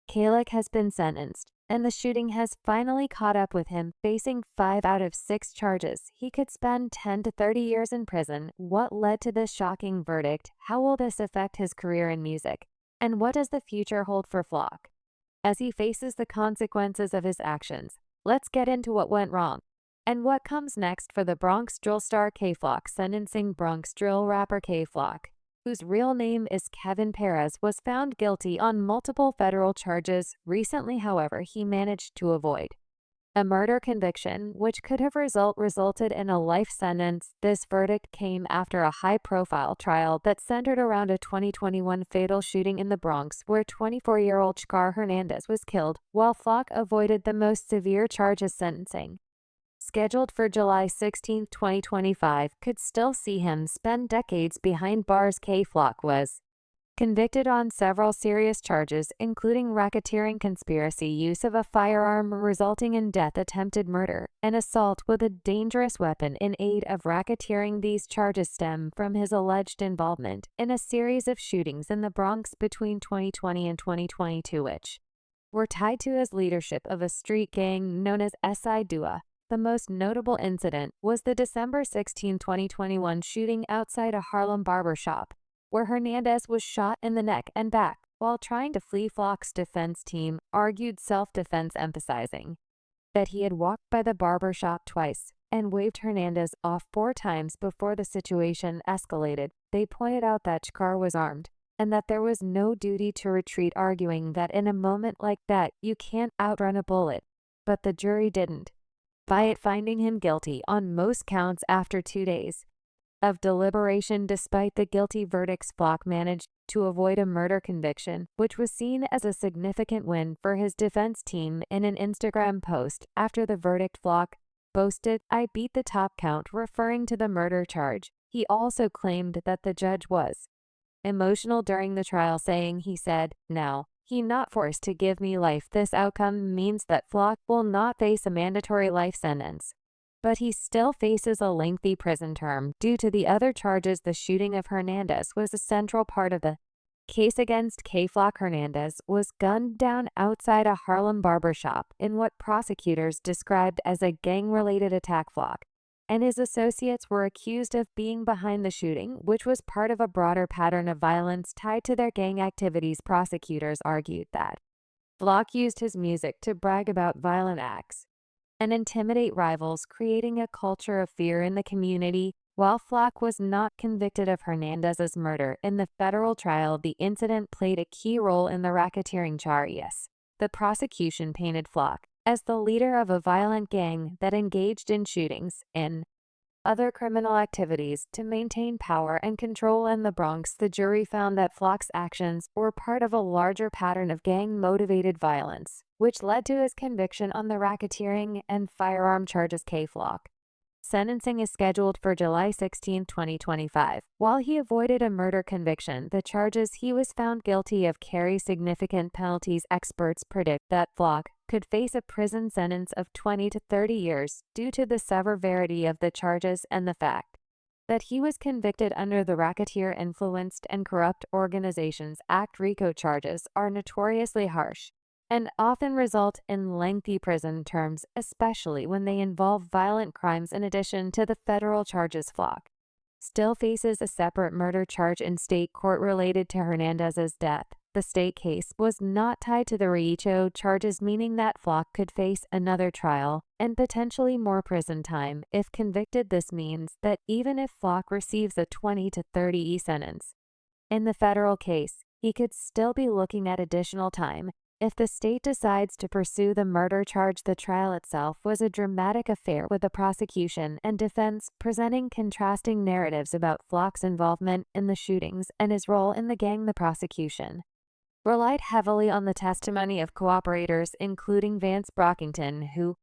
Kalik has been sentenced, and the shooting has finally caught up with him, facing 5 out of 6 charges. He could spend 10 to 30 years in prison. What led to this shocking verdict? How will this affect his career in music? And what does the future hold for Flock as he faces the consequences of his actions? Let's get into what went wrong and what comes next for the Bronx drill star K-Flock. Sentencing. Bronx drill rapper K-Flock, whose real name is Kevin Perez, was found guilty on multiple federal charges recently. However, he managed to avoid a murder conviction, which could have resulted in a life sentence. This verdict came after a high-profile trial that centered around a 2021 fatal shooting in the Bronx, where 24-year-old Chcar Hernandez was killed, while Flock avoided the most severe charges. Sentencing, scheduled for July 16, 2025, could still see him spend decades behind bars. K-Flock was convicted on several serious charges, including racketeering, conspiracy, use of a firearm resulting in death, attempted murder, and assault with a dangerous weapon in aid of racketeering. These charges stem from his alleged involvement in a series of shootings in the Bronx between 2020 and 2022, which were tied to his leadership of a street gang known as SI Dua. The most notable incident was the December 16, 2021 shooting outside a Harlem barber shop, where Hernandez was shot in the neck and back while trying to flee. Flock's defense team argued self-defense, emphasizing that he had walked by the barber shop twice and waved Hernandez off 4 times before the situation escalated. They pointed out that Chcar was armed and that there was no duty to retreat, arguing that in a moment like that, you can't outrun a bullet. But the jury didn't by it, finding him guilty on most counts after 2 days of deliberation. Despite the guilty verdicts, Flock managed to avoid a murder conviction, which was seen as a significant win for his defense team. In an Instagram post after the verdict, Flock boasted, "I beat the top count," referring to the murder charge. He also claimed that the judge was emotional during the trial, saying he said, "Now he not forced to give me life. This outcome means that Flock will not face a mandatory life sentence, but he still faces a lengthy prison term due to the other charges." The shooting of Hernandez was a central part of the case against K-Flock. Hernandez was gunned down outside a Harlem barbershop in what prosecutors described as a gang-related attack. Flock and his associates were accused of being behind the shooting, which was part of a broader pattern of violence tied to their gang activities. Prosecutors argued that Flock used his music to brag about violent acts and intimidate rivals, creating a culture of fear in the community. While Flock was not convicted of Hernandez's murder in the federal trial, the incident played a key role in the racketeering charges. The prosecution painted Flock as the leader of a violent gang that engaged in shootings and other criminal activities to maintain power and control in the Bronx. The jury found that Flock's actions were part of a larger pattern of gang-motivated violence, which led to his conviction on the racketeering and firearm charges. K-Flock sentencing is scheduled for July 16, 2025. While he avoided a murder conviction, the charges he was found guilty of carry significant penalties. Experts predict that Flock could face a prison sentence of 20 to 30 years due to the severity of the charges and the fact that he was convicted under the Racketeer Influenced and Corrupt Organizations Act. RICO charges are notoriously harsh and often result in lengthy prison terms, especially when they involve violent crimes. In addition to the federal charges, Flock still faces a separate murder charge in state court related to Hernandez's death. The state case was not tied to the RICO charges, meaning that Flock could face another trial and potentially more prison time if convicted. This means that even if Flock receives a 20 to 30-year sentence in the federal case, he could still be looking at additional time if the state decides to pursue the murder charge. The trial itself was a dramatic affair, with the prosecution and defense presenting contrasting narratives about Flock's involvement in the shootings and his role in the gang. The prosecution relied heavily on the testimony of cooperators, including Vance Brockington, who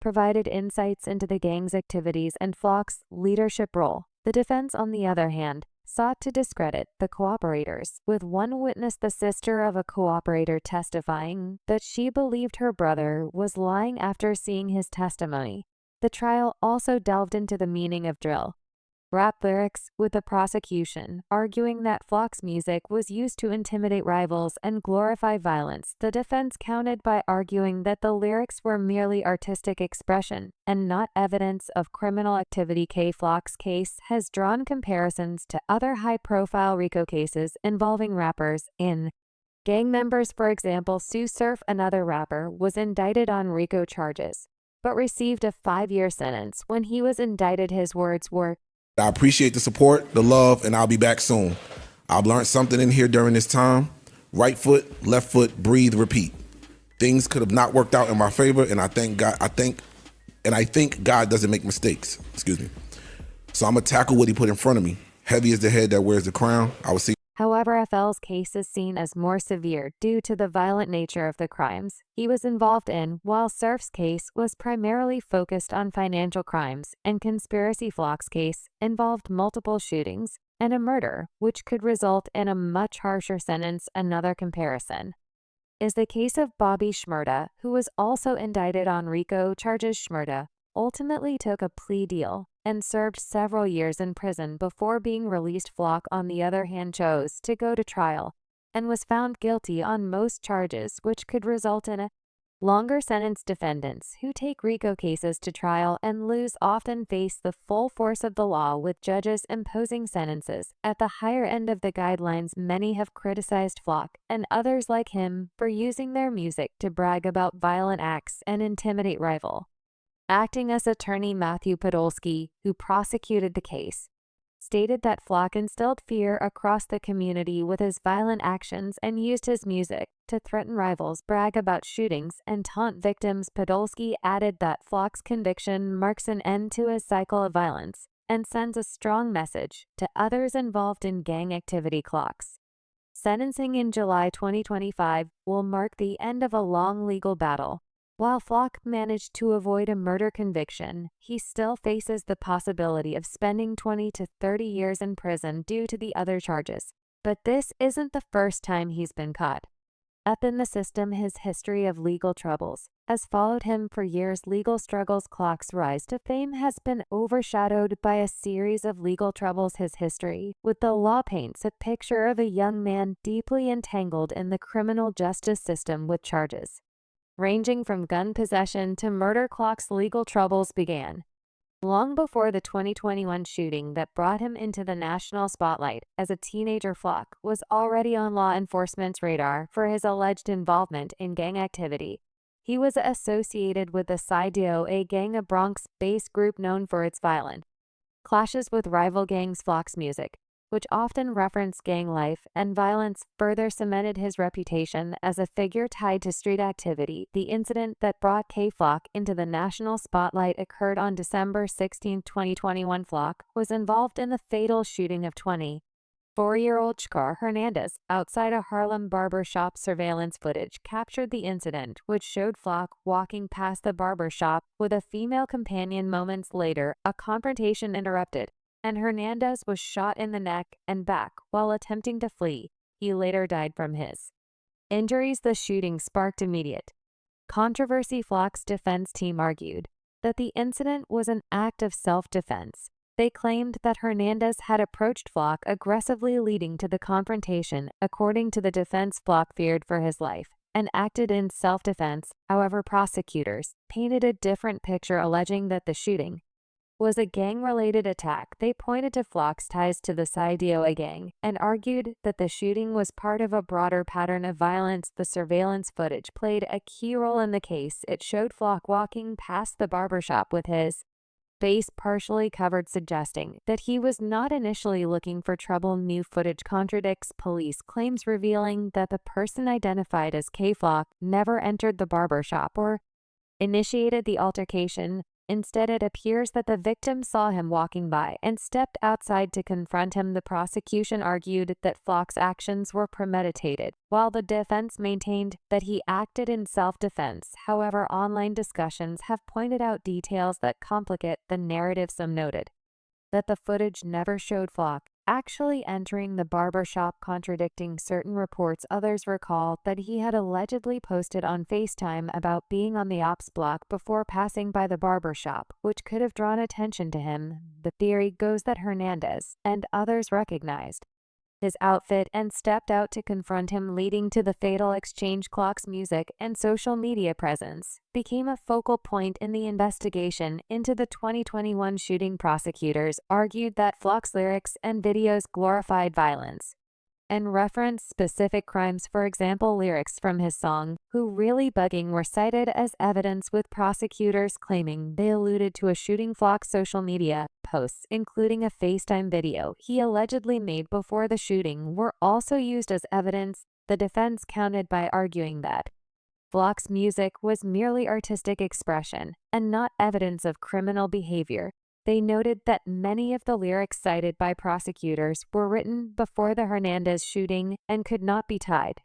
provided insights into the gang's activities and Flock's leadership role. The defense, on the other hand, sought to discredit the cooperators, with one witness, the sister of a cooperator, testifying that she believed her brother was lying after seeing his testimony. The trial also delved into the meaning of drill rap lyrics, with the prosecution arguing that Flock's music was used to intimidate rivals and glorify violence. The defense countered by arguing that the lyrics were merely artistic expression and not evidence of criminal activity. Flock's case has drawn comparisons to other high-profile RICO cases involving rappers in gang members. For example, Sue Surf, another rapper, was indicted on RICO charges, but received a 5-year sentence. When he was indicted, his words were, "I appreciate the support, the love, and I'll be back soon. I've learned something in here during this time. Right foot, left foot, breathe, repeat. Things could have not worked out in my favor, and I think God doesn't make mistakes." Excuse me. "So I'm gonna tackle what he put in front of me. Heavy is the head that wears the crown. I will see." However, FL's case is seen as more severe due to the violent nature of the crimes he was involved in, while Surf's case was primarily focused on financial crimes and conspiracy. Flock's case involved multiple shootings and a murder, which could result in a much harsher sentence. Another comparison is the case of Bobby Shmurda, who was also indicted on RICO charges. Shmurda ultimately took a plea deal and served several years in prison before being released. Flock, on the other hand, chose to go to trial and was found guilty on most charges, which could result in a longer sentence. Defendants who take RICO cases to trial and lose often face the full force of the law, with judges imposing sentences at the higher end of the guidelines. Many have criticized Flock and others like him for using their music to brag about violent acts and intimidate rival. Acting as attorney Matthew Podolsky, who prosecuted the case, stated that Flock instilled fear across the community with his violent actions and used his music to threaten rivals, brag about shootings, and taunt victims. Podolsky added that Flock's conviction marks an end to his cycle of violence and sends a strong message to others involved in gang activity. Flock's sentencing in July 2025 will mark the end of a long legal battle. While Flock managed to avoid a murder conviction, he still faces the possibility of spending 20 to 30 years in prison due to the other charges. But this isn't the first time he's been caught up in the system. His history of legal troubles has followed him for years. Legal struggles. Flock's rise to fame has been overshadowed by a series of legal troubles. His history with the law paints a picture of a young man deeply entangled in the criminal justice system with charges ranging from gun possession to murder. Flock's legal troubles began long before the 2021 shooting that brought him into the national spotlight. As a teenager, Flock was already on law enforcement's radar for his alleged involvement in gang activity. He was associated with the Psi-Dio, a gang, a Bronx-based group known for its violent clashes with rival gangs. Flock's music, which often referenced gang life and violence, further cemented his reputation as a figure tied to street activity. The incident that brought Flock into the national spotlight occurred on December 16, 2021. Flock was involved in the fatal shooting of 24-year-old Shkar Hernandez outside a Harlem barber shop. Surveillance footage captured the incident, which showed Flock walking past the barber shop with a female companion. Moments later, a confrontation interrupted, and Hernandez was shot in the neck and back while attempting to flee. He later died from his injuries. The shooting sparked immediate controversy. Flock's defense team argued that the incident was an act of self-defense. They claimed that Hernandez had approached Flock aggressively, leading to the confrontation. According to the defense, Flock feared for his life and acted in self-defense. However, prosecutors painted a different picture, alleging that the shooting was a gang-related attack. They pointed to Flock's ties to the Psi-Dio gang and argued that the shooting was part of a broader pattern of violence. The surveillance footage played a key role in the case. It showed Flock walking past the barbershop with his face partially covered, suggesting that he was not initially looking for trouble. New footage contradicts police claims, revealing that the person identified as Flock never entered the barbershop or initiated the altercation. Instead, it appears that the victim saw him walking by and stepped outside to confront him. The prosecution argued that Flock's actions were premeditated, while the defense maintained that he acted in self-defense. However, online discussions have pointed out details that complicate the narrative. Some noted that the footage never showed Flock actually entering the barbershop, contradicting certain reports others recall that he had allegedly posted on FaceTime about being on the ops block before passing by the barbershop, which could have drawn attention to him. The theory goes that Hernandez and others recognized his outfit and stepped out to confront him, leading to the fatal exchange. Clock's music and social media presence became a focal point in the investigation into the 2021 shooting. Prosecutors argued that Flock's lyrics and videos glorified violence and referenced specific crimes. For example, lyrics from his song, "Who Really Bugging," were cited as evidence, with prosecutors claiming they alluded to a shooting. Flock's social media posts, including a FaceTime video he allegedly made before the shooting, were also used as evidence. The defense countered by arguing that Flock's music was merely artistic expression and not evidence of criminal behavior. They noted that many of the lyrics cited by prosecutors were written before the Hernandez shooting and could not be tied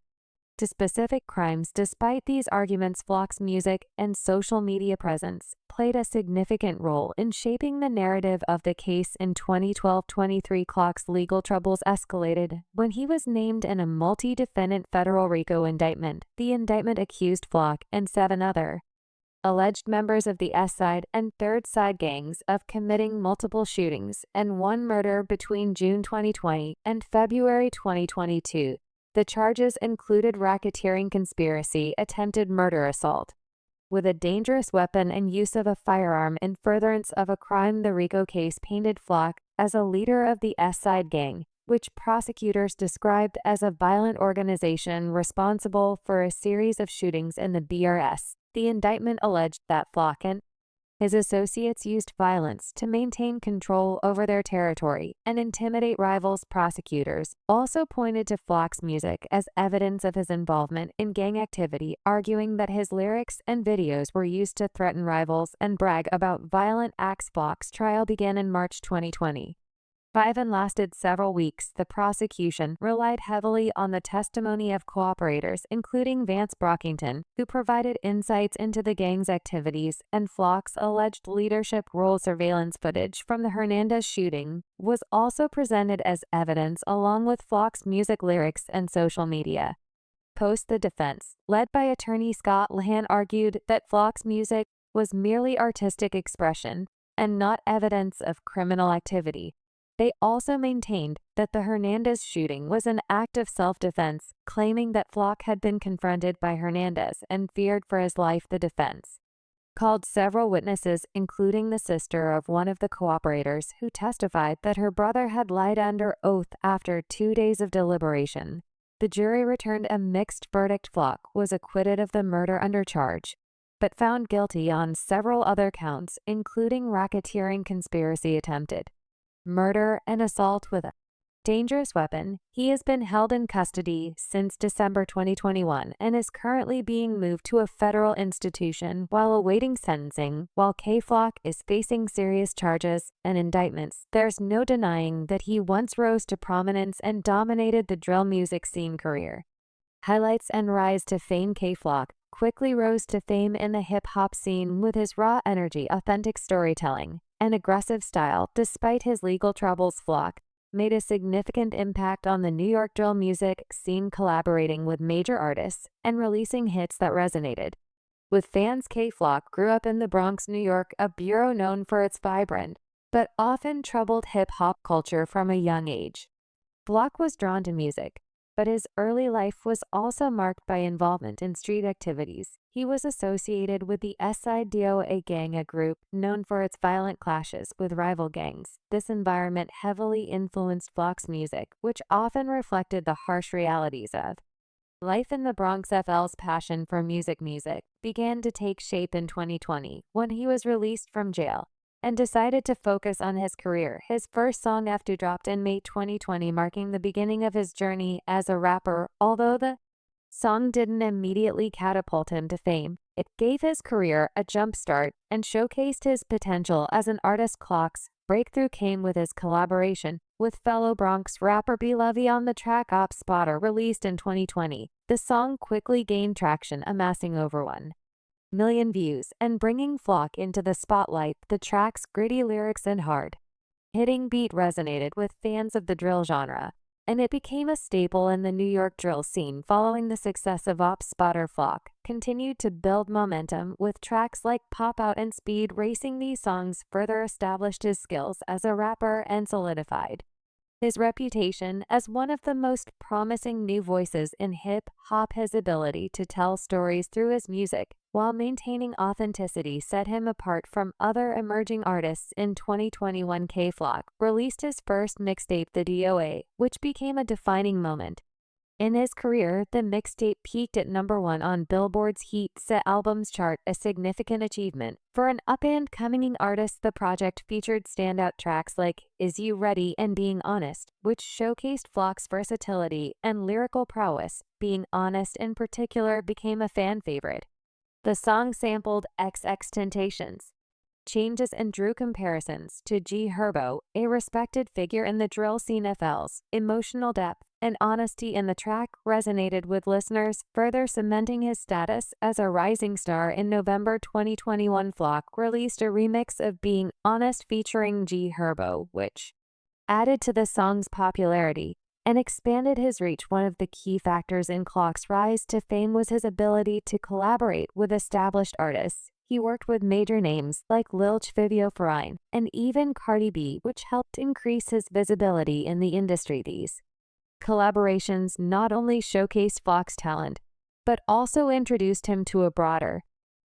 to specific crimes. Despite these arguments, Flock's music and social media presence played a significant role in shaping the narrative of the case. In 2012-23, Flock's legal troubles escalated when he was named in a multi-defendant federal RICO indictment. The indictment accused Flock and 7 other alleged members of the S Side and Third Side gangs of committing multiple shootings and 1 murder between June 2020 and February 2022. The charges included racketeering, conspiracy, attempted murder, assault with a dangerous weapon, and use of a firearm in furtherance of a crime. The RICO case painted Flock as a leader of the S Side gang, which prosecutors described as a violent organization responsible for a series of shootings in the BRS. The indictment alleged that Flock and his associates used violence to maintain control over their territory and intimidate rivals. Prosecutors also pointed to Flock's music as evidence of his involvement in gang activity, arguing that his lyrics and videos were used to threaten rivals and brag about violent acts. Flock's trial began in March 2020 and lasted several weeks. The prosecution relied heavily on the testimony of cooperators, including Vance Brockington, who provided insights into the gang's activities, and Flock's alleged leadership role. Surveillance footage from the Hernandez shooting was also presented as evidence, along with Flock's music, lyrics, and social media posts. The defense, led by attorney Scott Lahan, argued that Flock's music was merely artistic expression and not evidence of criminal activity. They also maintained that the Hernandez shooting was an act of self-defense, claiming that Flock had been confronted by Hernandez and feared for his life. The defense called several witnesses, including the sister of one of the cooperators, who testified that her brother had lied under oath. After 2 days of deliberation, the jury returned a mixed verdict. Flock was acquitted of the murder under charge, but found guilty on several other counts, including racketeering, conspiracy, attempted murder, and assault with a dangerous weapon. He has been held in custody since December 2021 and is currently being moved to a federal institution while awaiting sentencing. While K. Flock is facing serious charges and indictments, there's no denying that he once rose to prominence and dominated the drill music scene. Career highlights and rise to fame. K. Flock quickly rose to fame in the hip-hop scene with his raw energy, authentic storytelling, and aggressive style. Despite his legal troubles, Flock made a significant impact on the New York drill music scene, collaborating with major artists and releasing hits that resonated with fans. K. Flock grew up in the Bronx, New York, a borough known for its vibrant but often troubled hip-hop culture. From a young age, Flock was drawn to music, but his early life was also marked by involvement in street activities. He was associated with the S Side DOA gang, a group known for its violent clashes with rival gangs. This environment heavily influenced Flock's music, which often reflected the harsh realities of life in the Bronx. FL's passion for music began to take shape in 2020 when he was released from jail and decided to focus on his career. His first song, After, dropped in May 2020, marking the beginning of his journey as a rapper. Although the song didn't immediately catapult him to fame, it gave his career a jump start and showcased his potential as an artist. Flock's breakthrough came with his collaboration with fellow Bronx rapper B. Lovey on the track Op Spotter, released in 2020. The song quickly gained traction, amassing over 1 million views and bringing Flock into the spotlight. The track's gritty lyrics and hard hitting beat resonated with fans of the drill genre, and it became a staple in the New York drill scene following the success of Op Spotter. Flock continued to build momentum with tracks like Pop Out and Speed Racing. These songs further established his skills as a rapper and solidified his reputation as one of the most promising new voices in hip-hop. His ability to tell stories through his music while maintaining authenticity set him apart from other emerging artists. In 2021, K-Flock released his first mixtape, The DOA, which became a defining moment in his career. The mixtape peaked at #1 on Billboard's Heat Set Albums chart, a significant achievement for an up-and-coming artist. The project featured standout tracks like Is You Ready and Being Honest, which showcased Flock's versatility and lyrical prowess. Being Honest in particular became a fan favorite. The song sampled XXXTentacion's Changes and drew comparisons to G Herbo, a respected figure in the drill scene. FL's emotional depth and honesty in the track resonated with listeners, further cementing his status as a rising star. In November 2021, Flock released a remix of Being Honest featuring G Herbo, which added to the song's popularity and expanded his reach. One of the key factors in Flock's rise to fame was his ability to collaborate with established artists. He worked with major names like Lil Fivio Foreign and even Cardi B, which helped increase his visibility in the industry. These collaborations not only showcased Flock's talent, but also introduced him to a broader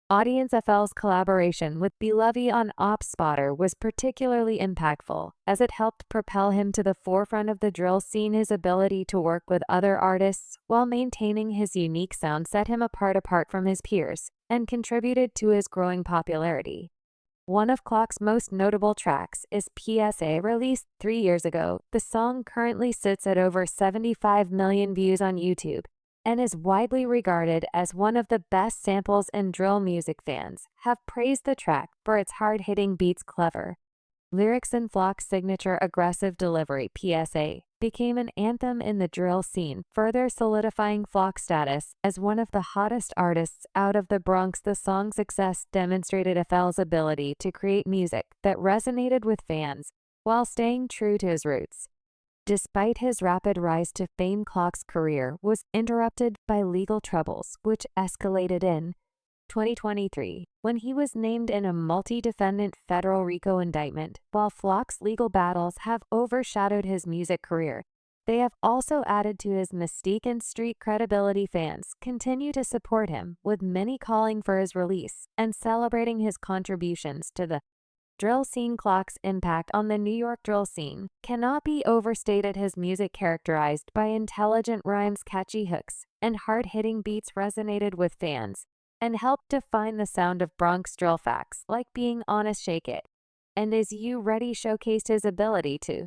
audience. FL's collaboration with Beloved on Op Spotter was particularly impactful, as it helped propel him to the forefront of the drill scene. His ability to work with other artists while maintaining his unique sound set him apart from his peers and contributed to his growing popularity. One of Flock's most notable tracks is PSA, released 3 years ago. The song currently sits at over 75 million views on YouTube and is widely regarded as one of the best samples, and drill music fans have praised the track for its hard-hitting beats, clever lyrics, and Flock's signature aggressive delivery. PSA became an anthem in the drill scene, further solidifying Flock's status as one of the hottest artists out of the Bronx. The song's success demonstrated FL's ability to create music that resonated with fans while staying true to his roots. Despite his rapid rise to fame, Flock's career was interrupted by legal troubles, which escalated in 2023 when he was named in a multi-defendant federal RICO indictment. While Flock's legal battles have overshadowed his music career, they have also added to his mystique and street credibility. Fans continue to support him, with many calling for his release and celebrating his contributions to the drill scene. Flock's impact on the New York drill scene cannot be overstated. His music, characterized by intelligent rhymes, catchy hooks, and hard-hitting beats, resonated with fans and helped define the sound of Bronx drill. Facts like Being Honest, Shake It, and Is You Ready showcased his ability to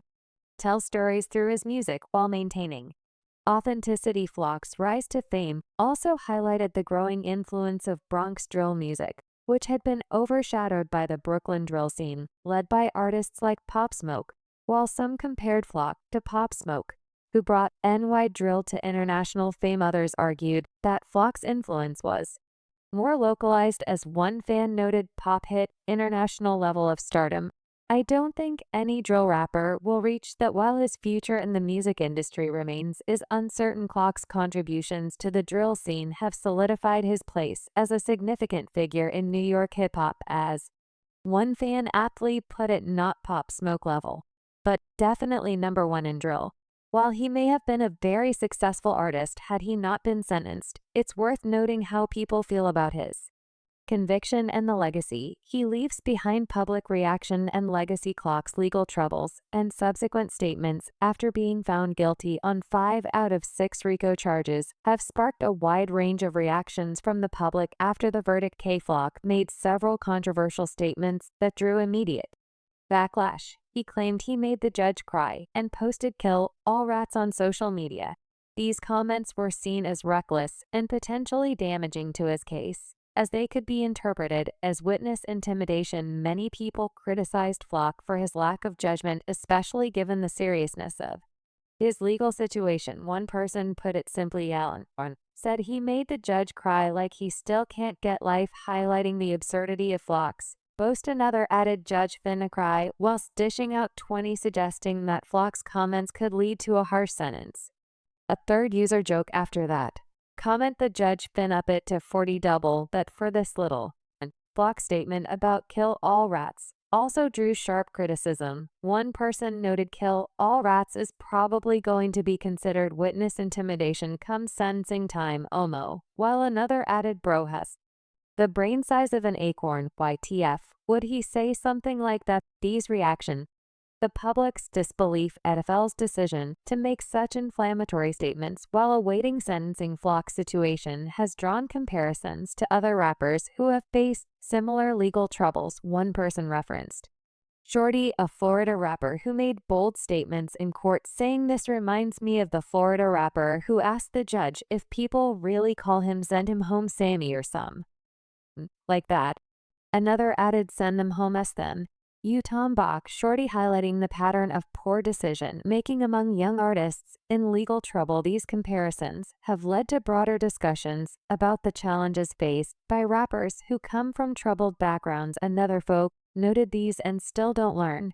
tell stories through his music while maintaining authenticity. Flock's rise to fame also highlighted the growing influence of Bronx drill music, which had been overshadowed by the Brooklyn drill scene, led by artists like Pop Smoke. While some compared Flock to Pop Smoke, who brought NY drill to international fame, others argued that Flock's influence was more localized. As one fan noted, Pop hit international level of stardom. I don't think any drill rapper will reach that. While his future in the music industry remains is uncertain, Flock's contributions to the drill scene have solidified his place as a significant figure in New York hip-hop. As one fan aptly put it, not Pop Smoke level, but definitely #1 in drill. While he may have been a very successful artist had he not been sentenced, it's worth noting how people feel about his conviction and the legacy he leaves behind. Public reaction and legacy. Flock's legal troubles and subsequent statements after being found guilty on 5 out of 6 RICO charges have sparked a wide range of reactions from the public. After the verdict, K-Flock made several controversial statements that drew immediate backlash. He claimed he made the judge cry and posted "kill all rats" on social media. These comments were seen as reckless and potentially damaging to his case, as they could be interpreted as witness intimidation. Many people criticized Flock for his lack of judgment, especially given the seriousness of his legal situation. One person put it simply, Allen said he made the judge cry like he still can't get life, highlighting the absurdity of Flock's Boast another added Judge Finn cry whilst dishing out 20 suggesting that Flock's comments could lead to a harsh sentence. A third user joke after that. Comment the Judge Finn up it to 40 double that for this little. And Flock's statement about kill all rats also drew sharp criticism. One person noted kill all rats is probably going to be considered witness intimidation come sentencing time, Omo, while another added brohus. The brain size of an acorn, YTF, would he say something like that? These reaction. The public's disbelief at FL's decision to make such inflammatory statements while awaiting sentencing Flock's situation has drawn comparisons to other rappers who have faced similar legal troubles, one person referenced. Shorty, a Florida rapper who made bold statements in court saying this reminds me of the Florida rapper who asked the judge if people really call him send him home Sammy or some. Like that. Another added send them home as them. Tom Bach, Shorty highlighting the pattern of poor decision making among young artists in legal trouble. These comparisons have led to broader discussions about the challenges faced by rappers who come from troubled backgrounds. Another folk noted these and still don't learn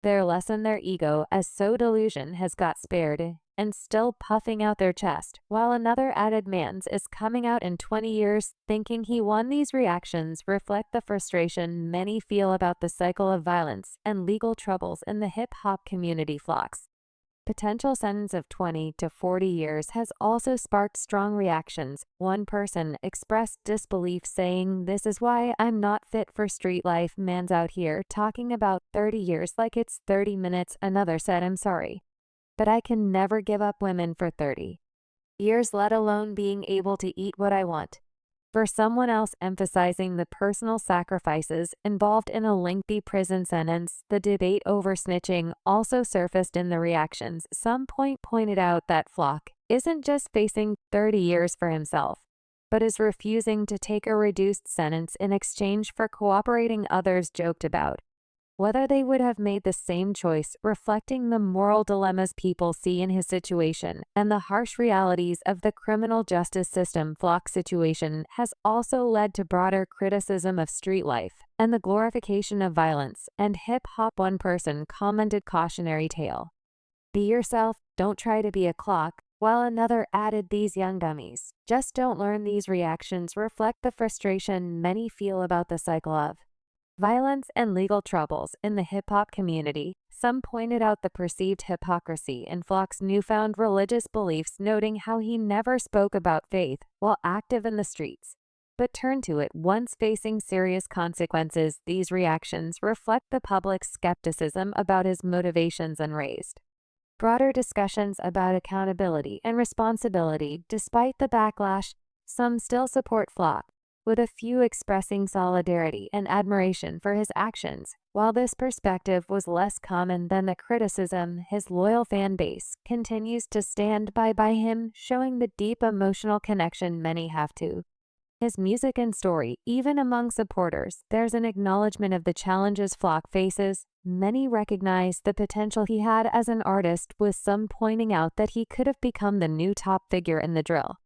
their lesson. Their ego as so delusion has got spared and still puffing out their chest, while another added mans is coming out in 20 years thinking he won. These reactions reflect the frustration many feel about the cycle of violence and legal troubles in the hip-hop community. Flock's potential sentence of 20 to 40 years has also sparked strong reactions. One person expressed disbelief saying, "This is why I'm not fit for street life. Man's out here talking about 30 years like it's 30 minutes. Another said, "I'm sorry, but I can never give up women for 30 years, let alone being able to eat what I want." For someone else emphasizing the personal sacrifices involved in a lengthy prison sentence, the debate over snitching also surfaced in the reactions. Some pointed out that Flock isn't just facing 30 years for himself, but is refusing to take a reduced sentence in exchange for cooperating. Others joked about whether they would have made the same choice, reflecting the moral dilemmas people see in his situation and the harsh realities of the criminal justice system. Flock's situation has also led to broader criticism of street life and the glorification of violence and hip-hop. One person commented cautionary tale. Be yourself, don't try to be a clock, while another added these young dummies just don't learn. These reactions reflect the frustration many feel about the cycle of violence and legal troubles in the hip-hop community. Some pointed out the perceived hypocrisy in Flock's newfound religious beliefs, noting how he never spoke about faith while active in the streets, but turned to it once facing serious consequences. These reactions reflect the public's skepticism about his motivations and raised broader discussions about accountability and responsibility. Despite the backlash, some still support Flock, with a few expressing solidarity and admiration for his actions. While this perspective was less common than the criticism, his loyal fan base continues to stand by him, showing the deep emotional connection many have to his music and story. Even among supporters, there's an acknowledgement of the challenges Flock faces. Many recognize the potential he had as an artist, with some pointing out that he could have become the new top figure in the drill.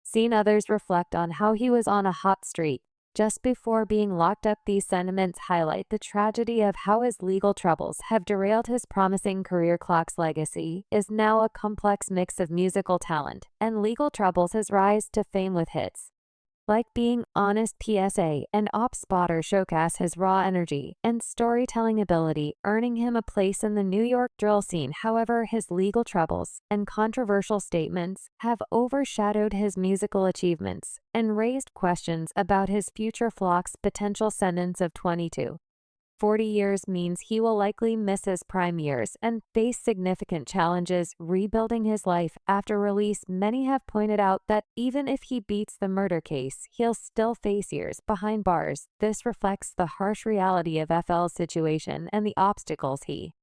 Seen others reflect on how he was on a hot streak just before being locked up. These sentiments highlight the tragedy of how his legal troubles have derailed his promising career. Flock's legacy is now a complex mix of musical talent and legal troubles. His rise to fame with hits like Being Honest, PSA, and Op Spotter showcase his raw energy and storytelling ability, earning him a place in the New York drill scene. However, his legal troubles and controversial statements have overshadowed his musical achievements and raised questions about his future. Flock's potential sentence of 22 40 years means he will likely miss his prime years and face significant challenges rebuilding his life after release. Many have pointed out that even if he beats the murder case, he'll still face years behind bars. This reflects the harsh reality of FL's situation and the obstacles he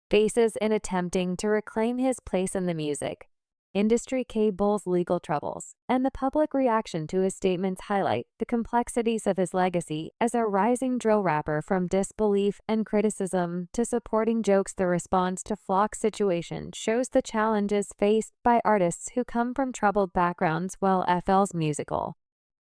faces in attempting to reclaim his place in the music industry. Cable's legal troubles and the public reaction to his statements highlight the complexities of his legacy as a rising drill rapper. From disbelief and criticism to supporting jokes, the response to Flock's situation shows the challenges faced by artists who come from troubled backgrounds. While FL's musical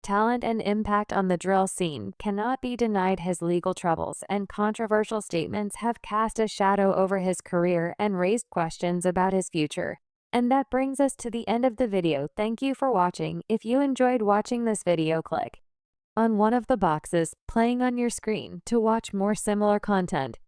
talent and impact on the drill scene cannot be denied. His legal troubles and controversial statements have cast a shadow over his career and raised questions about his future. And that brings us to the end of the video. Thank you for watching. If you enjoyed watching this video, click on one of the boxes playing on your screen to watch more similar content.